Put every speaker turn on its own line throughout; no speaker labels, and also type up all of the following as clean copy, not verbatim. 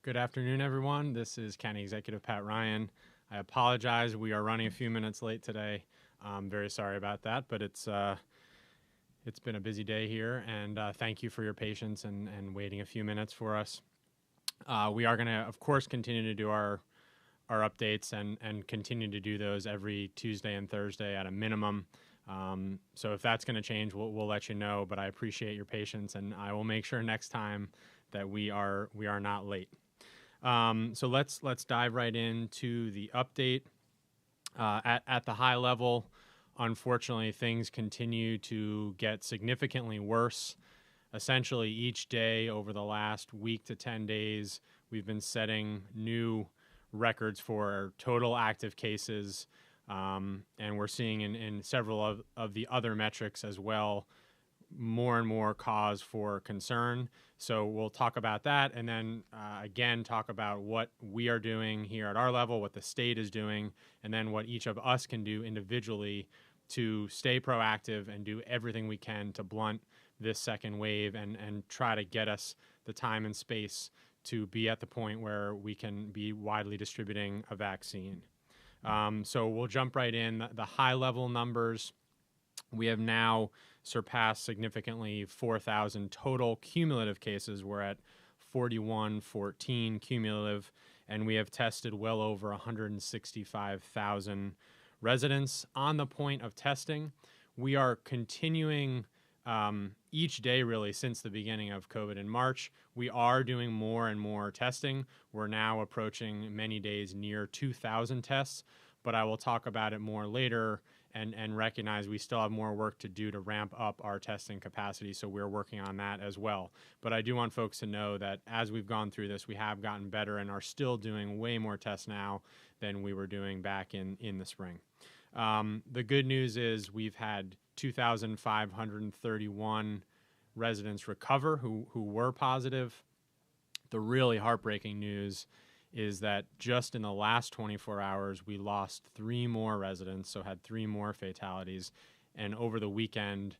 Good afternoon, everyone. This is County Executive Pat Ryan. I apologize. We are running a few minutes late today. I'm very sorry about that, but it's been a busy day here, and thank you for your patience and waiting a few minutes for us. We are going to, of course, continue to do our updates and continue to do those every Tuesday and Thursday at a minimum. So if that's going to change, we'll let you know. But I appreciate your patience, and I will make sure next time that we are not late. So let's dive right into the update. At the high level, unfortunately, things continue to get significantly worse. Essentially, each day over the last week to 10 days, we've been setting new records for total active cases, and we're seeing in several of the other metrics as well, more and more cause for concern. So we'll talk about that, and then again talk about what we are doing here at our level, what the state is doing, and then what each of us can do individually to stay proactive and do everything we can to blunt this second wave and try to get us the time and space to be at the point where we can be widely distributing a vaccine. So we'll jump right in. The high-level numbers, we have now surpassed significantly 4,000 total cumulative cases. We're at 4,114 cumulative, and we have tested well over 165,000 residents. On the point of testing, we are continuing each day really since the beginning of COVID in March. We are doing more and more testing. We're now approaching many days near 2,000 tests, but I will talk about it more later and recognize we still have more work to do to ramp up our testing capacity, so we're working on that as well. But I do want folks to know that as we've gone through this, we have gotten better and are still doing way more tests now than we were doing back in the spring. The good news is we've had 2,531 residents recover who were positive. The really heartbreaking news is that just in the last 24 hours, we lost 3 more residents, so had 3 more fatalities. And over the weekend,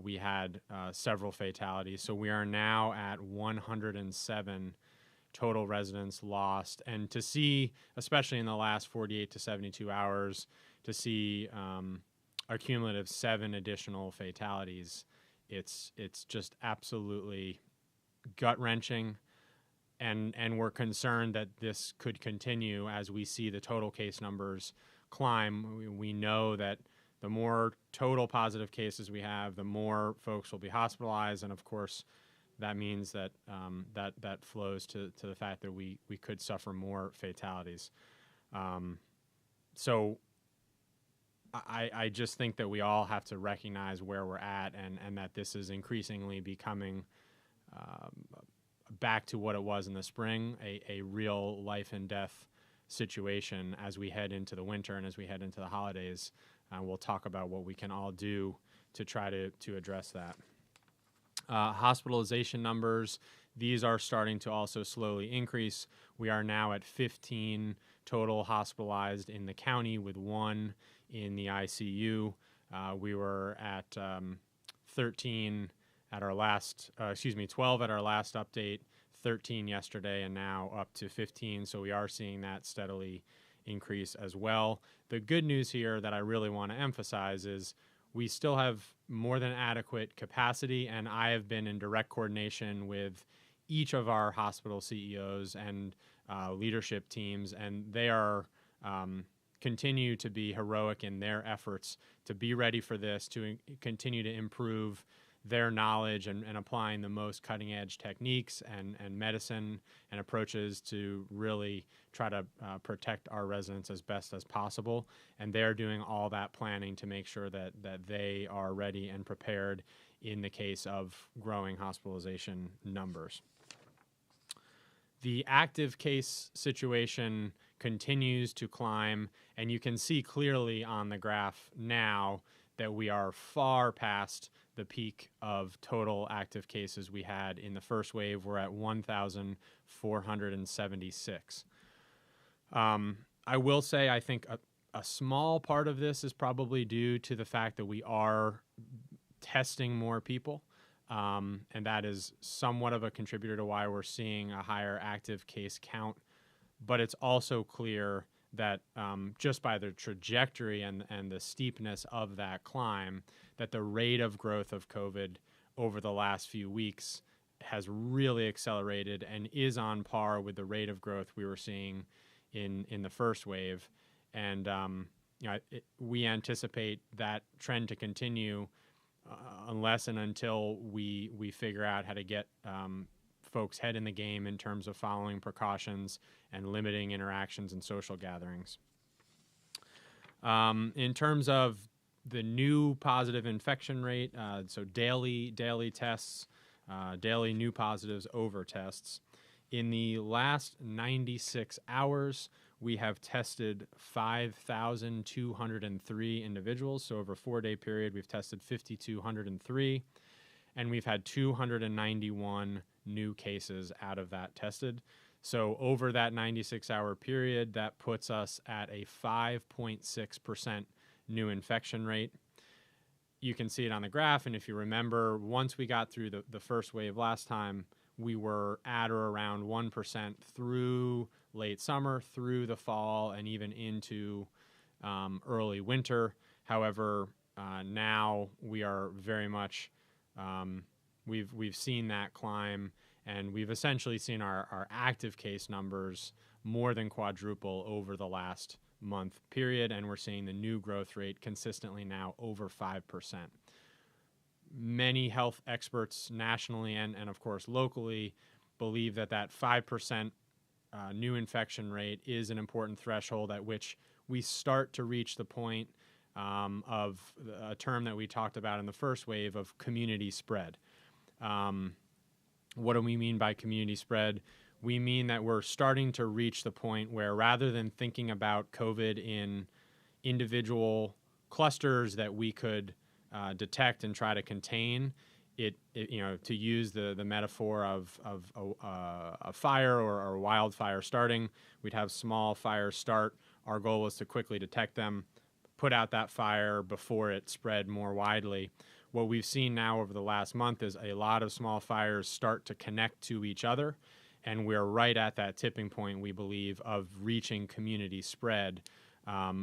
we had several fatalities. So we are now at 107 total residents lost. And to see, especially in the last 48 to 72 hours, to see our cumulative 7 additional fatalities, it's just absolutely gut-wrenching. And we're concerned that this could continue as we see the total case numbers climb. We know that the more total positive cases we have, the more folks will be hospitalized, and of course, that means that that flows to the fact that we could suffer more fatalities. So I just think that we all have to recognize where we're at, and that this is increasingly becoming back to what it was in the spring, a real life and death situation as we head into the winter and as we head into the holidays. We'll talk about what we can all do to try to address that. Hospitalization numbers, these are starting to also slowly increase. We are now at 15 total hospitalized in the county with 1 in the ICU. We were at 13 at our last, 12 at our last update, 13 yesterday, and now up to 15. So we are seeing that steadily increase as well. The good news here that I really want to emphasize is we still have more than adequate capacity, and I have been in direct coordination with each of our hospital CEOs and leadership teams, and they are continue to be heroic in their efforts to be ready for this, to continue to improve their knowledge and applying the most cutting-edge techniques and medicine and approaches to really try to protect our residents as best as possible. And they're doing all that planning to make sure that they are ready and prepared in the case of growing hospitalization numbers. The active case situation continues to climb, and you can see clearly on the graph now that we are far past the peak of total active cases we had in the first wave. We're at 1,476. I will say I think a small part of this is probably due to the fact that we are testing more people. and that is somewhat of a contributor to why we're seeing a higher active case count. But it's also clear that just by the trajectory and the steepness of that climb, that the rate of growth of COVID over the last few weeks has really accelerated and is on par with the rate of growth we were seeing in the first wave. And we anticipate that trend to continue unless and until we figure out how to get folks' head in the game in terms of following precautions and limiting interactions and social gatherings. In terms of the new positive infection rate, so daily tests, daily new positives over tests. In the last 96 hours, we have tested 5,203 individuals. So over a 4-day period, we've tested 5,203, and we've had 291 new cases out of that tested. So over that 96-hour period, that puts us at a 5.6% new infection rate. You can see it on the graph, and if you remember, once we got through the first wave last time, we were at or around 1% through late summer, through the fall, and even into early winter. However, now we are very much, we've seen that climb, and we've essentially seen our active case numbers more than quadruple over the last month period, and we're seeing the new growth rate consistently now over 5%. Many health experts nationally and of course locally believe that 5% new infection rate is an important threshold at which we start to reach the point of a term that we talked about in the first wave of community spread. What do we mean by community spread? We mean that we're starting to reach the point where rather than thinking about COVID in individual clusters that we could detect and try to contain, it to use the metaphor of a fire or a wildfire starting, we'd have small fires start. Our goal was to quickly detect them, put out that fire before it spread more widely. What we've seen now over the last month is a lot of small fires start to connect to each other, and we're right at that tipping point, we believe, of reaching community spread,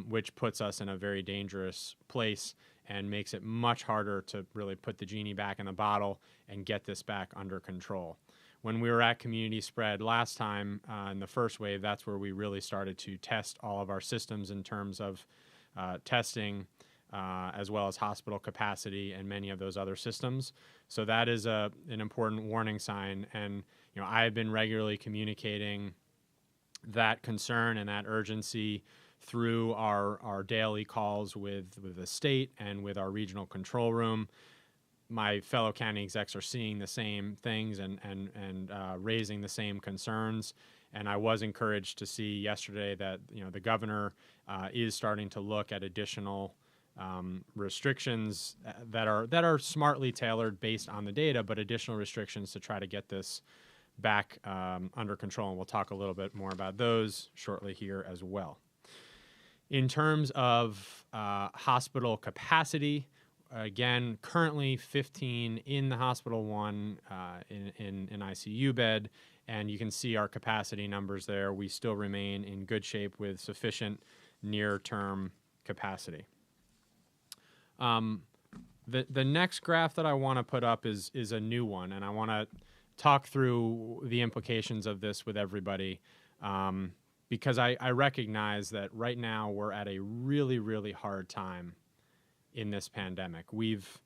which puts us in a very dangerous place and makes it much harder to really put the genie back in the bottle and get this back under control. When we were at community spread last time in the first wave, that's where we really started to test all of our systems in terms of testing, as well as hospital capacity and many of those other systems. So that is an important warning sign. And I have been regularly communicating that concern and that urgency through our daily calls with the state and with our regional control room. My fellow county execs are seeing the same things and raising the same concerns. And I was encouraged to see yesterday that the governor is starting to look at additional restrictions that are smartly tailored based on the data, but additional restrictions to try to get this back under control. And we'll talk a little bit more about those shortly here as well. In terms of hospital capacity, again, currently 15 in the hospital, 1 in an ICU bed, and you can see our capacity numbers there. We still remain in good shape with sufficient near-term capacity. The next graph that I want to put up is a new one, and I want to talk through the implications of this with everybody, because I recognize that right now we're at a really, really hard time in this pandemic. We've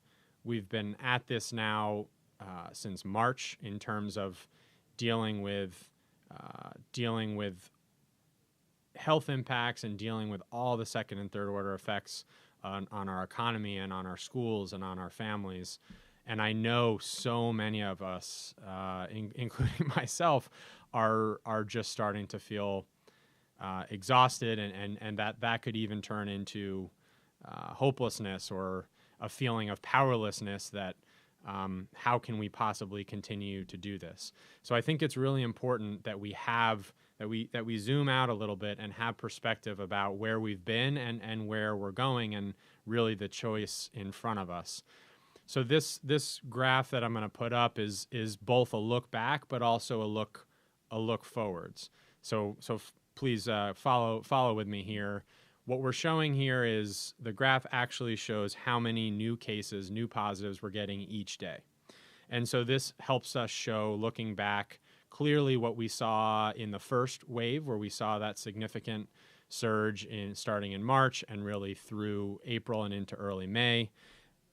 been at this now since March in terms of dealing with health impacts and dealing with all the second and third order effects on our economy and on our schools and on our families. And I know so many of us, including myself, are just starting to feel exhausted, and that could even turn into hopelessness or a feeling of powerlessness that how can we possibly continue to do this? So I think it's really important that we zoom out a little bit and have perspective about where we've been and where we're going and really the choice in front of us. So this graph that I'm going to put up is both a look back, but also a look forwards. So please follow with me here. What we're showing here is the graph actually shows how many new cases, new positives we're getting each day. And so this helps us show, looking back, clearly what we saw in the first wave, where we saw that significant surge starting in March and really through April and into early May,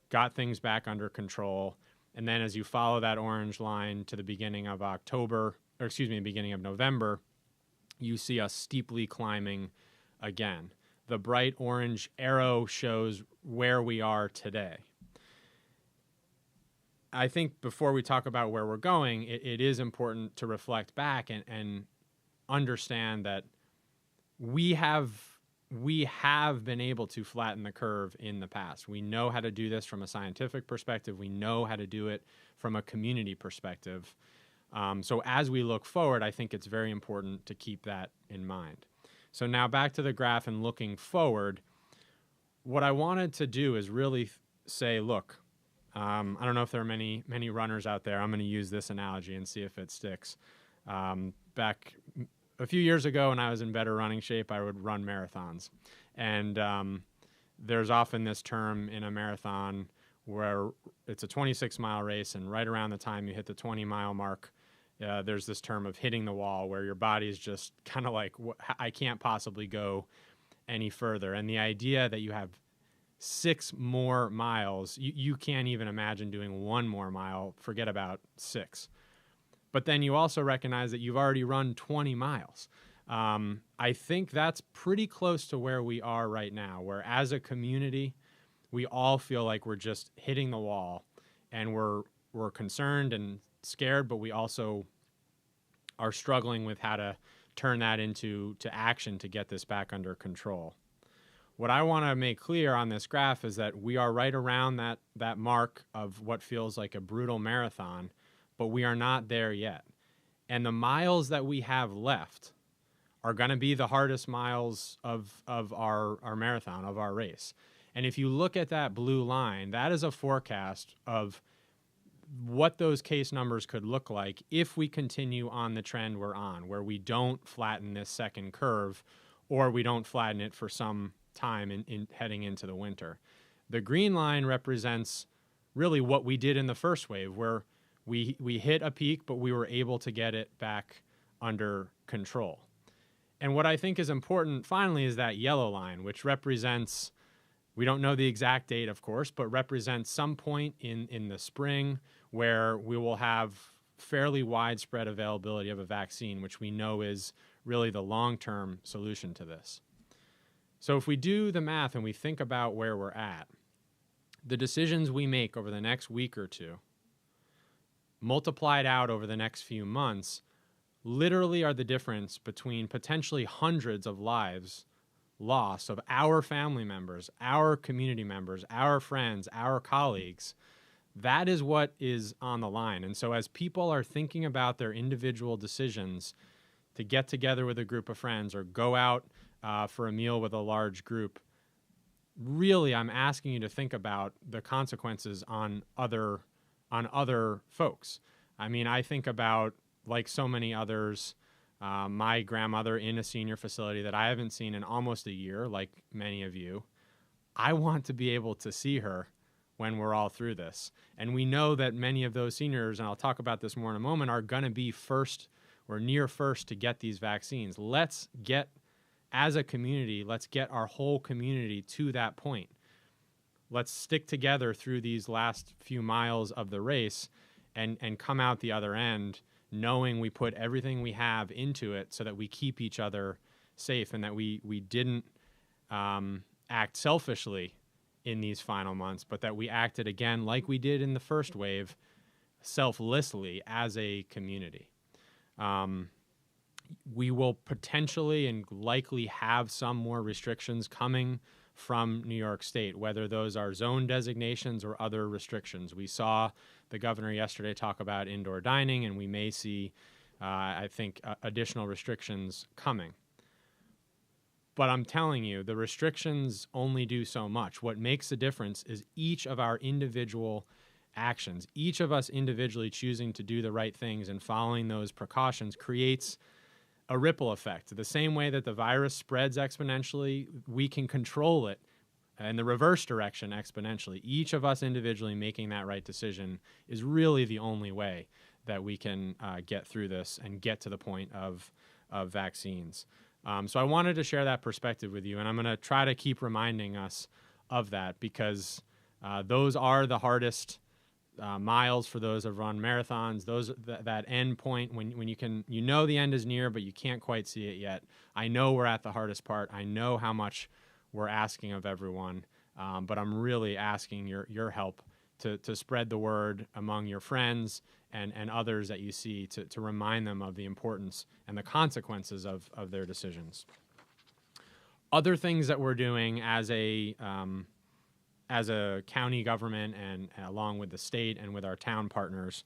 got things back under control. And then as you follow that orange line to the beginning of beginning of November, you see us steeply climbing again. The bright orange arrow shows where we are today. I think before we talk about where we're going, it is important to reflect back and understand that we have been able to flatten the curve in the past. We know how to do this from a scientific perspective. We know how to do it from a community perspective. So as we look forward, I think it's very important to keep that in mind. So now back to the graph and looking forward, what I wanted to do is really say, look, I don't know if there are many runners out there. I'm going to use this analogy and see if it sticks. Back a few years ago when I was in better running shape, I would run marathons. And there's often this term in a marathon where it's a 26-mile race, and right around the time you hit the 20-mile mark, there's this term of hitting the wall, where your body's just kind of like, I can't possibly go any further. And the idea that you have 6 more miles, you can't even imagine doing 1 more mile, forget about 6. But then you also recognize that you've already run 20 miles. I think that's pretty close to where we are right now, where as a community, we all feel like we're just hitting the wall, and we're concerned and scared, but we also are struggling with how to turn that into action to get this back under control. What I want to make clear on this graph is that we are right around that mark of what feels like a brutal marathon, but we are not there yet. And the miles that we have left are going to be the hardest miles of our marathon, of our race. And if you look at that blue line, that is a forecast of what those case numbers could look like if we continue on the trend we're on, where we don't flatten this second curve, or we don't flatten it for some time in heading into the winter. The green line represents really what we did in the first wave, where we hit a peak, but we were able to get it back under control. And what I think is important, finally, is that yellow line, which represents, we don't know the exact date, of course, but represents some point in the spring where we will have fairly widespread availability of a vaccine, which we know is really the long-term solution to this. So if we do the math and we think about where we're at, the decisions we make over the next week or two, multiplied out over the next few months, literally are the difference between potentially hundreds of lives lost of our family members, our community members, our friends, our colleagues. That is what is on the line. And so as people are thinking about their individual decisions to get together with a group of friends or go out for a meal with a large group, really I'm asking you to think about the consequences on other folks. I mean, I think about, like so many others, my grandmother in a senior facility that I haven't seen in almost a year, like many of you. I want to be able to see her when we're all through this. And we know that many of those seniors, and I'll talk about this more in a moment, are going to be first or near first to get these vaccines. Let's get, as a community, let's get our whole community to that point. Let's stick together through these last few miles of the race and come out the other end knowing we put everything we have into it so that we keep each other safe, and that we didn't act selfishly in these final months, but that we acted again like we did in the first wave, selflessly as a community. We will potentially and likely have some more restrictions coming from New York State, whether those are zone designations or other restrictions. We saw the governor yesterday talk about indoor dining, and we may see, I think, additional restrictions coming. But I'm telling you, the restrictions only do so much. What makes a difference is each of our individual actions. Each of us individually choosing to do the right things and following those precautions creates a ripple effect. The same way that the virus spreads exponentially, we can control it in the reverse direction exponentially. Each of us individually making that right decision is really the only way that we can get through this and get to the point of vaccines. So I wanted to share that perspective with you, and I'm going to try to keep reminding us of that, because those are the hardest miles for those who've run marathons. That end point when you know the end is near, but you can't quite see it yet. I know we're at the hardest part. I know how much we're asking of everyone, but I'm really asking your help to spread the word among your friends and others that you see, to remind them of the importance and the consequences of their decisions. Other things that we're doing as a county government and along with the state and with our town partners,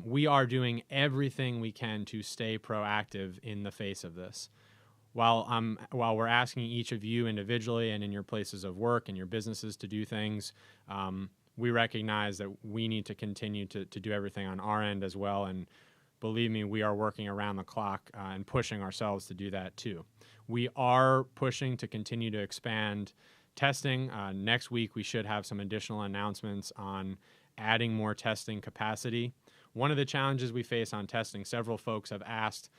we are doing everything we can to stay proactive in the face of this. While we're asking each of you individually and in your places of work and your businesses to do things, we recognize that we need to continue to do everything on our end as well. And believe me, we are working around the clock and pushing ourselves to do that too. We are pushing to continue to expand testing. Next week, we should have some additional announcements on adding more testing capacity. One of the challenges we face on testing, several folks have asked,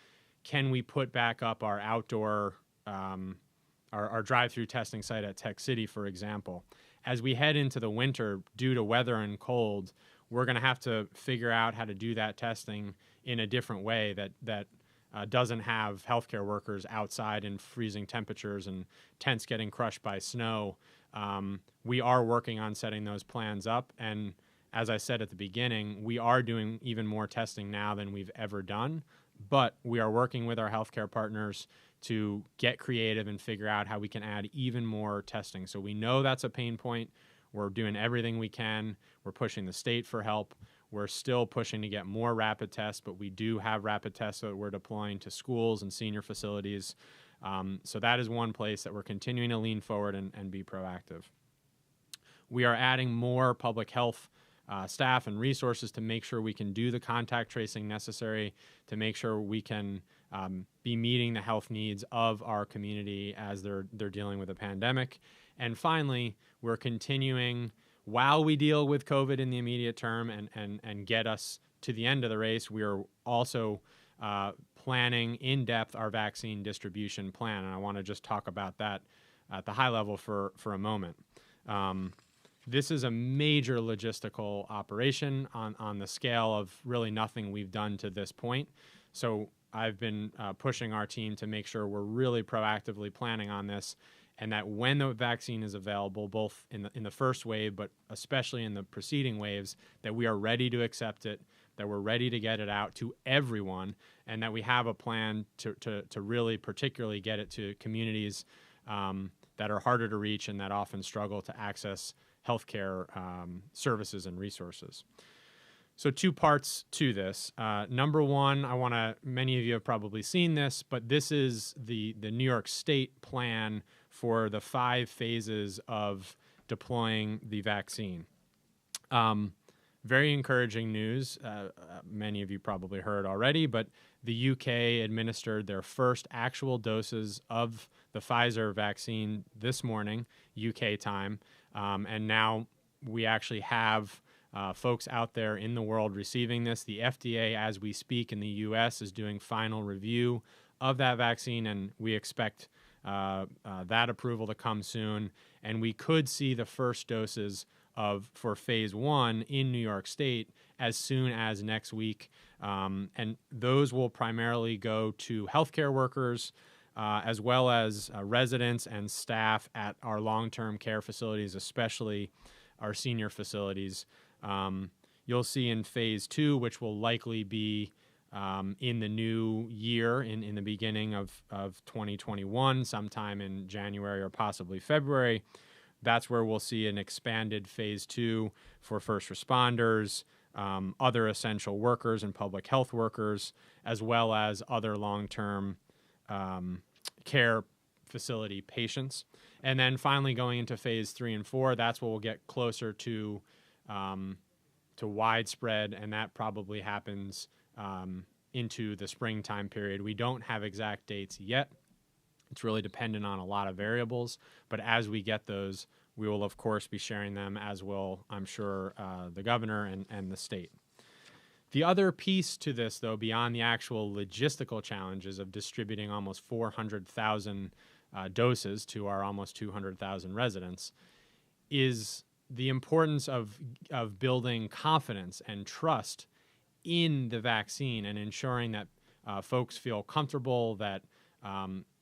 can we put back up our outdoor, our drive-through testing site at Tech City, for example? As we head into the winter, due to weather and cold, we're going to have to figure out how to do that testing in a different way that doesn't have healthcare workers outside in freezing temperatures and tents getting crushed by snow. We are working on setting those plans up. And as I said at the beginning, we are doing even more testing now than we've ever done. But we are working with our healthcare partners to get creative and figure out how we can add even more testing. So we know that's a pain point. We're doing everything we can. We're pushing the state for help. We're still pushing to get more rapid tests, but we do have rapid tests that we're deploying to schools and senior facilities. So that is one place that we're continuing to lean forward and be proactive. We are adding more public health staff and resources to make sure we can do the contact tracing necessary to make sure we can be meeting the health needs of our community as they're dealing with a pandemic. And finally, we're continuing, while we deal with COVID in the immediate term and get us to the end of the race, we are also planning in depth our vaccine distribution plan. And I want to just talk about that at the high level for a moment. This is a major logistical operation on the scale of really nothing we've done to this point. So I've been pushing our team to make sure we're really proactively planning on this, and that when the vaccine is available, both in the first wave, but especially in the preceding waves, that we are ready to accept it, that we're ready to get it out to everyone, and that we have a plan to really particularly get it to communities that are harder to reach and that often struggle to access healthcare services and resources. So two parts to this. Number one, many of you have probably seen this, but this is the New York State plan for the 5 phases of deploying the vaccine. Very encouraging news. Many of you probably heard already, but the UK administered their first actual doses of the Pfizer vaccine this morning, UK time, and now we actually have folks out there in the world receiving this. The FDA, as we speak in the U.S., is doing final review of that vaccine, and we expect that approval to come soon. And we could see the first doses for phase 1 in New York State as soon as next week. And those will primarily go to healthcare workers, as well as residents and staff at our long-term care facilities, especially our senior facilities. You'll see in phase 2, which will likely be in the new year, in the beginning of 2021, sometime in January or possibly February, that's where we'll see an expanded phase 2 for first responders, other essential workers and public health workers, as well as other long-term care facility patients. And then finally going into phase 3 and 4, that's where we'll get closer to widespread, and that probably happens into the springtime period. We don't have exact dates yet. It's really dependent on a lot of variables, but as we get those, we will of course be sharing them, as will, I'm sure, the governor and the state. The other piece to this, though, beyond the actual logistical challenges of distributing almost 400,000 doses to our almost 200,000 residents, is the importance of building confidence and trust in the vaccine and ensuring that folks feel comfortable that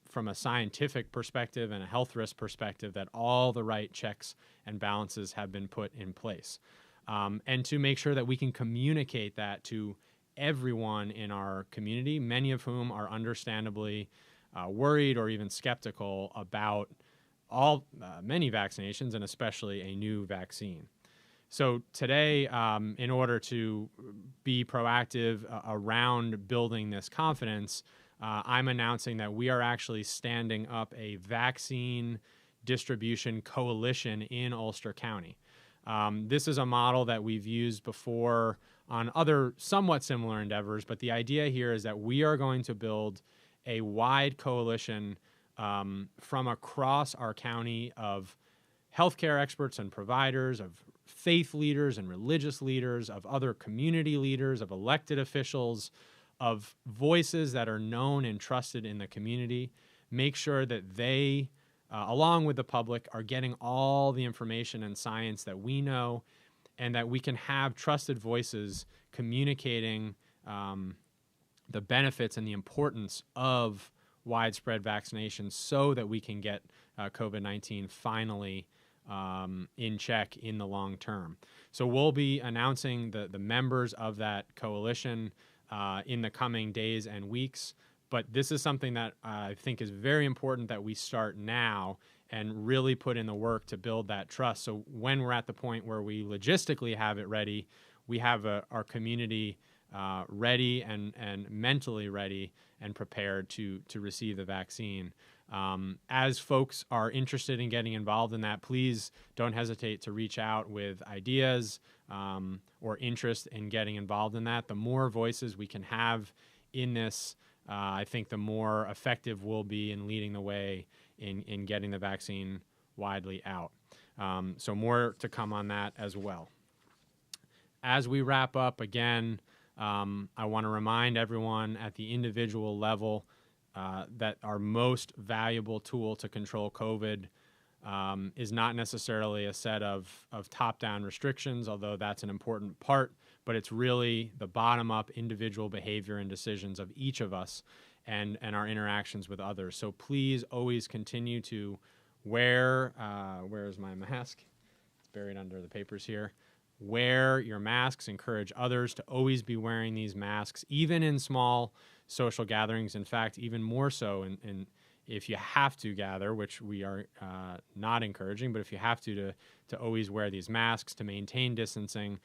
from a scientific perspective and a health risk perspective, that all the right checks and balances have been put in place. And to make sure that we can communicate that to everyone in our community, many of whom are understandably worried or even skeptical about many vaccinations, and especially a new vaccine. So today, in order to be proactive around building this confidence, I'm announcing that we are actually standing up a vaccine distribution coalition in Ulster County. This is a model that we've used before on other somewhat similar endeavors, but the idea here is that we are going to build a wide coalition from across our county of healthcare experts and providers, of faith leaders and religious leaders, of other community leaders, of elected officials, of voices that are known and trusted in the community. Make sure that they, along with the public, are getting all the information and science that we know, and that we can have trusted voices communicating the benefits and the importance of widespread vaccinations so that we can get COVID-19 finally in check in the long term. So we'll be announcing the members of that coalition in the coming days and weeks. But this is something that I think is very important that we start now and really put in the work to build that trust. So when we're at the point where we logistically have it ready, we have our community ready and mentally ready and prepared to receive the vaccine. As folks are interested in getting involved in that, please don't hesitate to reach out with ideas or interest in getting involved in that. The more voices we can have in this, I think the more effective we'll be in leading the way in getting the vaccine widely out. So more to come on that as well. As we wrap up, again, I want to remind everyone at the individual level that our most valuable tool to control COVID is not necessarily a set of top-down restrictions, although that's an important part, but it's really the bottom-up individual behavior and decisions of each of us and our interactions with others. So please always continue to wear, where's my mask? It's buried under the papers here. Wear your masks. Encourage others to always be wearing these masks, even in small social gatherings. In fact, even more so in if you have to gather, which we are not encouraging, but if you have to always wear these masks, to maintain distancing,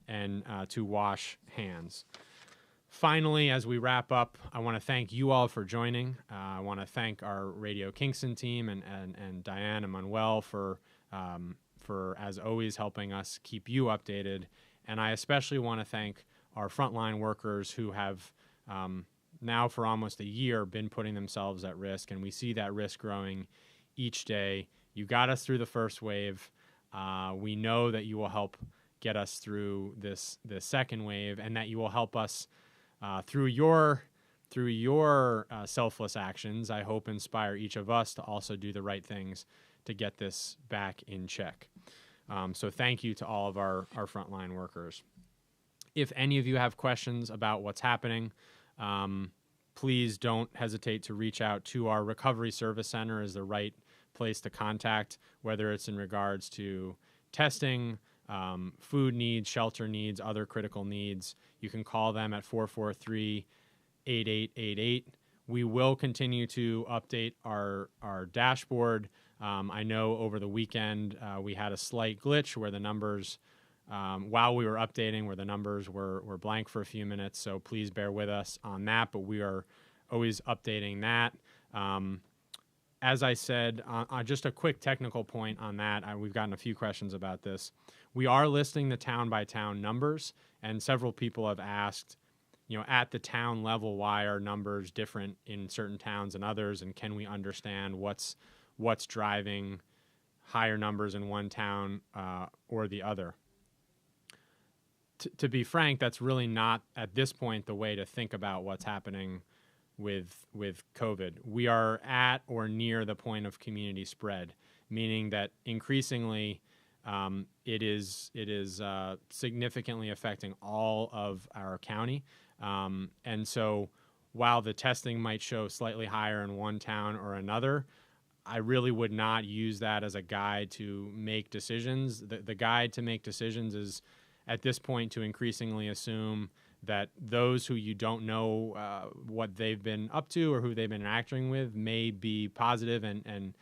and to wash hands. Finally, as we wrap up, I want to thank you all for joining. I want to thank our Radio Kingston team and Diane and Manuel for, as always, helping us keep you updated. And I especially want to thank our frontline workers who have now for almost a year been putting themselves at risk, and we see that risk growing each day. You got us through the first wave. We know that you will help get us through this second wave, and that you will help us through your selfless actions. I hope inspire each of us to also do the right things to get this back in check. So thank you to all of our frontline workers. If any of you have questions about what's happening, please don't hesitate to reach out to our Recovery Service Center is the right place to contact, whether it's in regards to testing, food needs, shelter needs, other critical needs. You can call them at 443-8888. We will continue to update our dashboard. I know over the weekend we had a slight glitch where the numbers, while we were updating, where the numbers were blank for a few minutes, so please bear with us on that, but we are always updating that. as I said, just a quick technical point on that. We've gotten a few questions about this. We are listing the town-by-town numbers, and several people have asked, at the town level, why are numbers different in certain towns and others, and can we understand what's driving higher numbers in one town or the other? To be frank, that's really not, at this point, the way to think about what's happening with COVID. We are at or near the point of community spread, meaning that increasingly it is significantly affecting all of our county. And so while the testing might show slightly higher in one town or another, I really would not use that as a guide to make decisions. The guide to make decisions is, at this point, to increasingly assume that those who you don't know what they've been up to or who they've been interacting with may be positive and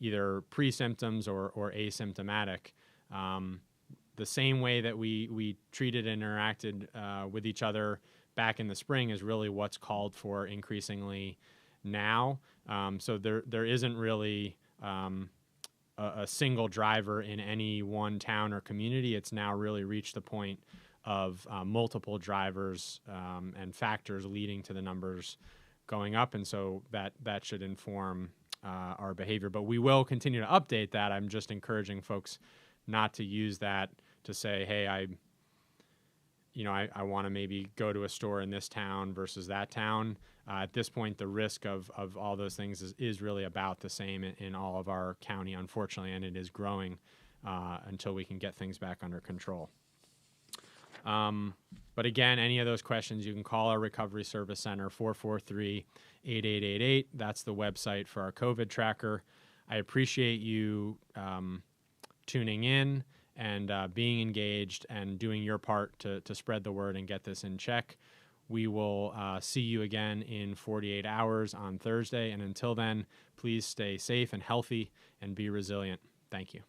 either pre-symptoms or asymptomatic. The same way that we treated and interacted with each other back in the spring is really what's called for increasingly now. So there isn't really a single driver in any one town or community. It's now really reached the point of multiple drivers and factors leading to the numbers going up, and so that should inform our behavior. But we will continue to update that. I'm just encouraging folks not to use that to say, hey, I want to maybe go to a store in this town versus that town. At this point, the risk of all those things is really about the same in all of our county, unfortunately, and it is growing until we can get things back under control. But again, any of those questions, you can call our Recovery Service Center, 443-8888. That's the website for our COVID tracker. I appreciate you tuning in and being engaged and doing your part to spread the word and get this in check. We will see you again in 48 hours on Thursday. And until then, please stay safe and healthy and be resilient. Thank you.